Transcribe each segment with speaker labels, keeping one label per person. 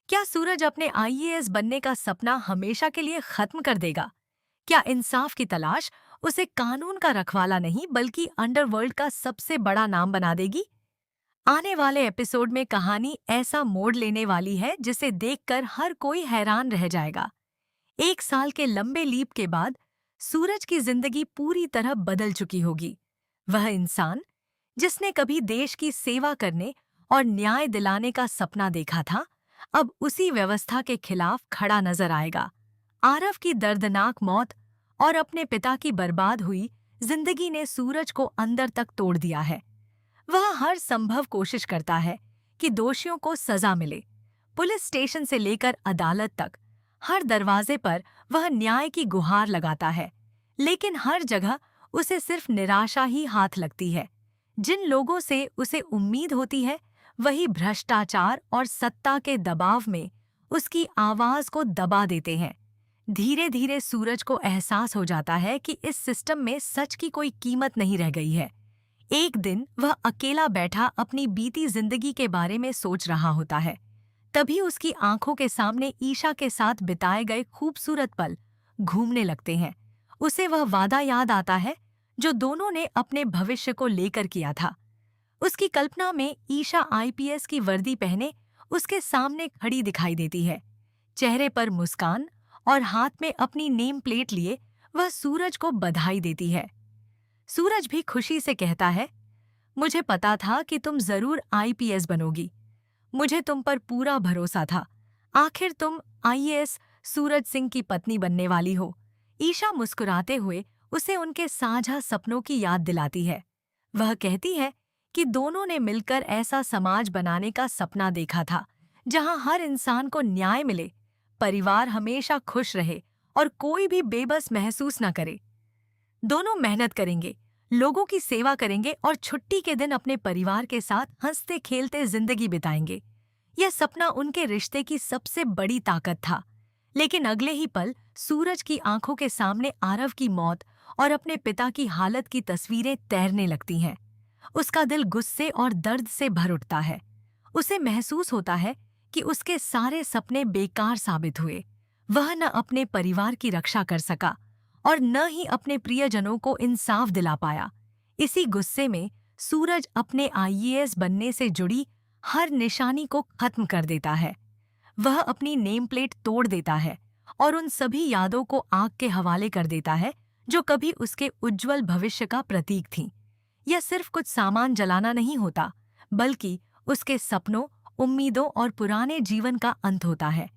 Speaker 1: क्या सूरज अपने आईएएस बनने का सपना हमेशा के लिए खत्म कर देगा? क्या इंसाफ की तलाश उसे कानून का रखवाला नहीं बल्कि अंडरवर्ल्ड का सबसे बड़ा नाम बना देगी? आने वाले एपिसोड में कहानी ऐसा मोड़ लेने वाली है जिसे देखकर हर कोई हैरान रह जाएगा। 1 साल के लंबे लीप के बाद सूरज की जिंदगी पूरी तरह बदल चुकी होगी। वह इंसान जिसने कभी देश की सेवा करने और न्याय दिलाने का सपना देखा था, अब उसी व्यवस्था के खिलाफ खड़ा नजर आएगा। आरव की दर्दनाक मौत और अपने पिता की बर्बाद हुई जिंदगी ने सूरज को अंदर तक तोड़ दिया है। वह हर संभव कोशिश करता है कि दोषियों को सजा मिले। पुलिस स्टेशन से लेकर अदालत तक हर दरवाजे पर वह न्याय की गुहार लगाता है, लेकिन हर जगह उसे सिर्फ निराशा ही हाथ लगती है। जिन लोगों से उसे उम्मीद होती है, वही भ्रष्टाचार और सत्ता के दबाव में उसकी आवाज को दबा देते हैं। धीरे धीरे सूरज को एहसास हो जाता है कि इस सिस्टम में सच की कोई कीमत नहीं रह गई है। एक दिन वह अकेला बैठा अपनी बीती जिंदगी के बारे में सोच रहा होता है। तभी उसकी आंखों के सामने ईशा के साथ बिताए गए खूबसूरत पल घूमने लगते हैं। उसे वह वादा याद आता है जो दोनों ने अपने भविष्य को लेकर किया था। उसकी कल्पना में ईशा आईपीएस की वर्दी पहने उसके सामने खड़ी दिखाई देती है। चेहरे पर मुस्कान और हाथ में अपनी नेम प्लेट लिए वह सूरज को बधाई देती है। सूरज भी खुशी से कहता है, मुझे पता था कि तुम जरूर आईपीएस बनोगी। मुझे तुम पर पूरा भरोसा था। आखिर तुम आईएएस सूरज सिंह की पत्नी बनने वाली हो। ईशा मुस्कुराते हुए उसे उनके साझा सपनों की याद दिलाती है। वह कहती है कि दोनों ने मिलकर ऐसा समाज बनाने का सपना देखा था जहां हर इंसान को न्याय मिले, परिवार हमेशा खुश रहे और कोई भी बेबस महसूस न करे। दोनों मेहनत करेंगे, लोगों की सेवा करेंगे और छुट्टी के दिन अपने परिवार के साथ हंसते खेलते जिंदगी बिताएंगे। यह सपना उनके रिश्ते की सबसे बड़ी ताकत था। लेकिन अगले ही पल सूरज की आंखों के सामने आरव की मौत और अपने पिता की हालत की तस्वीरें तैरने लगती हैं। उसका दिल गुस्से और दर्द से भर उठता है। उसे महसूस होता है कि उसके सारे सपने बेकार साबित हुए। वह न अपने परिवार की रक्षा कर सका और न ही अपने प्रियजनों को इंसाफ दिला पाया। इसी गुस्से में सूरज अपने आईएएस बनने से जुड़ी हर निशानी को खत्म कर देता है। वह अपनी नेम प्लेट तोड़ देता है और उन सभी यादों को आग के हवाले कर देता है जो कभी उसके उज्जवल भविष्य का प्रतीक थीं। यह सिर्फ कुछ सामान जलाना नहीं होता, बल्कि उसके सपनों, उम्मीदों और पुराने जीवन का अंत होता है।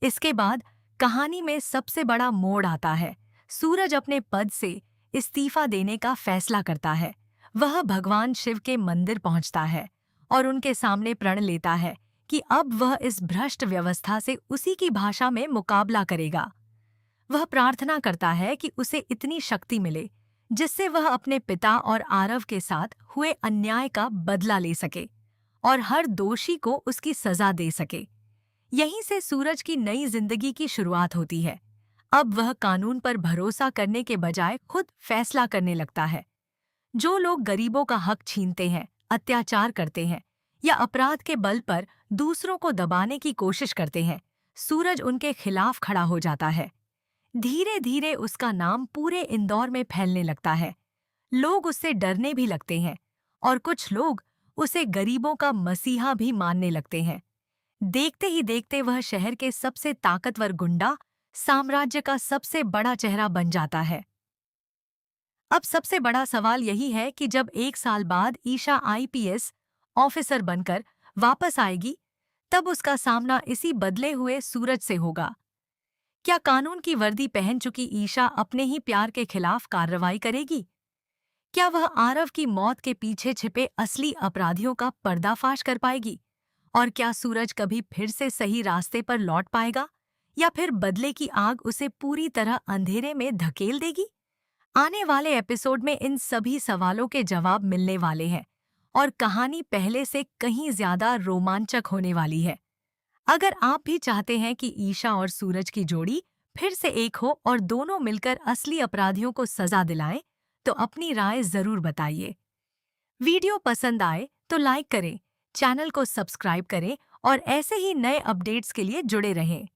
Speaker 1: इसके बाद कहानी में सबसे बड़ा मोड़ आता है। सूरज अपने पद से इस्तीफा देने का फैसला करता है। वह भगवान शिव के मंदिर पहुंचता है और उनके सामने प्रण लेता है कि अब वह इस भ्रष्ट व्यवस्था से उसी की भाषा में मुकाबला करेगा। वह प्रार्थना करता है कि उसे इतनी शक्ति मिले जिससे वह अपने पिता और आरव के साथ हुए अन्याय का बदला ले सके और हर दोषी को उसकी सजा दे सके। यहीं से सूरज की नई जिंदगी की शुरुआत होती है। अब वह कानून पर भरोसा करने के बजाय खुद फैसला करने लगता है। जो लोग गरीबों का हक छीनते हैं, अत्याचार करते हैं या अपराध के बल पर दूसरों को दबाने की कोशिश करते हैं, सूरज उनके खिलाफ खड़ा हो जाता है। धीरे धीरे उसका नाम पूरे इंदौर में फैलने लगता है। लोग उससे डरने भी लगते हैं और कुछ लोग उसे गरीबों का मसीहा भी मानने लगते हैं। देखते ही देखते वह शहर के सबसे ताकतवर गुंडा, साम्राज्य का सबसे बड़ा चेहरा बन जाता है। अब सबसे बड़ा सवाल यही है कि जब 1 साल बाद ईशा आईपीएस ऑफिसर बनकर वापस आएगी, तब उसका सामना इसी बदले हुए सूरज से होगा। क्या कानून की वर्दी पहन चुकी ईशा अपने ही प्यार के खिलाफ कार्रवाई करेगी? क्या वह आरव की मौत के पीछे छिपे असली अपराधियों का पर्दाफाश कर पाएगी? और क्या सूरज कभी फिर से सही रास्ते पर लौट पाएगा, या फिर बदले की आग उसे पूरी तरह अंधेरे में धकेल देगी? आने वाले एपिसोड में इन सभी सवालों के जवाब मिलने वाले हैं और कहानी पहले से कहीं ज्यादा रोमांचक होने वाली है। अगर आप भी चाहते हैं कि ईशा और सूरज की जोड़ी फिर से एक हो और दोनों मिलकर असली अपराधियों को सजा दिलाएं, तो अपनी राय जरूर बताइए। वीडियो पसंद आए तो लाइक करें, चैनल को सब्सक्राइब करें और ऐसे ही नए अपडेट्स के लिए जुड़े रहें।